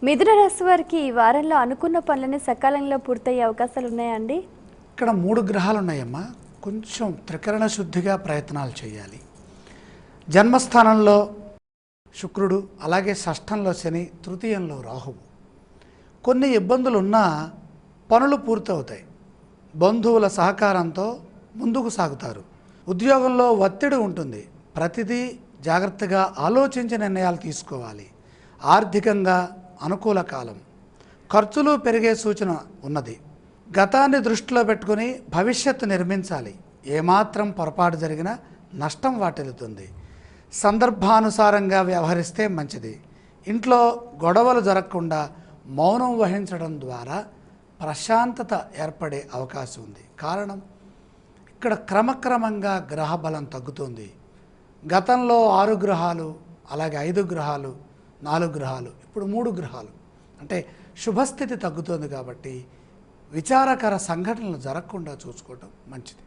మిథున రాశి వారికి ఈ వారంలో అనుకున్న పనులని సకాలంలో పూర్తయ్యే అవకాశాలు ఉన్నాయండి? ఇక్కడ 3 గ్రహాలు ఉన్నాయమ్మా. కొంచెం త్రికరణ శుద్ధిగా ప్రయత్నాలు చేయాలి. జన్మస్థానంలో శుక్రుడు, అలాగే షష్ఠంలో శని, తృతీయంలో రాహువు. కొన్ని ఇబ్బందులున్నా పనులు పూర్తవుతాయి. బంధువుల సహకారంతో ముందుకు సాగుతారు. ఉద్యోగంలో ఒత్తిడి ఉంటుంది. ప్రతిదీ జాగ్రత్తగా ఆలోచించి నిర్ణయాలు తీసుకోవాలి. ఆర్థికంగా అనుకూల కాలం. ఖర్చులు పెరిగే సూచన ఉన్నది. గతాన్ని దృష్టిలో పెట్టుకుని భవిష్యత్తు నిర్మించాలి. ఏమాత్రం పొరపాటు జరిగినా నష్టం వాటిల్లుతుంది. సందర్భానుసారంగా వ్యవహరిస్తే మంచిది. ఇంట్లో గొడవలు జరగకుండా మౌనం వహించడం ద్వారా ప్రశాంతత ఏర్పడే అవకాశం ఉంది. కారణం, ఇక్కడ క్రమక్రమంగా గ్రహ బలం తగ్గుతుంది. గతంలో 6 గ్రహాలు, అలాగే 5 గ్రహాలు, 4 గ్రహాలు, ఇప్పుడు 3 గ్రహాలు, అంటే శుభస్థితి తగ్గుతుంది. కాబట్టి విచారకర సంఘటనలు జరగకుండా చూసుకోవడం మంచిది.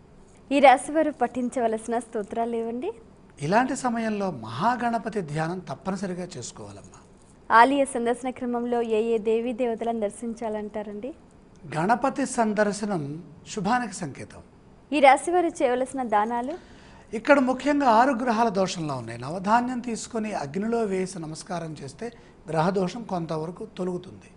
ఈ రాశి వారు పఠించవలసిన స్తోత్రాలు ఏవండి? ఇలాంటి సమయంలో మహాగణపతి ధ్యానం తప్పనిసరిగా చేసుకోవాలమ్మా. ఆలయ సందర్శన క్రమంలో ఏ ఏ దేవీ దేవతలను దర్శించాలంటారండి? గణపతి సందర్శనం శుభానికి సంకేతం. ఈ రాశి వారు చేయవలసిన దానాలు? ఇక్కడ ముఖ్యంగా 6 గ్రహాల దోషంలో ఉన్నాయి. నవధాన్యం తీసుకొని అగ్నిలో వేసి నమస్కారం చేస్తే గ్రహ దోషం కొంతవరకు తొలగుతుంది.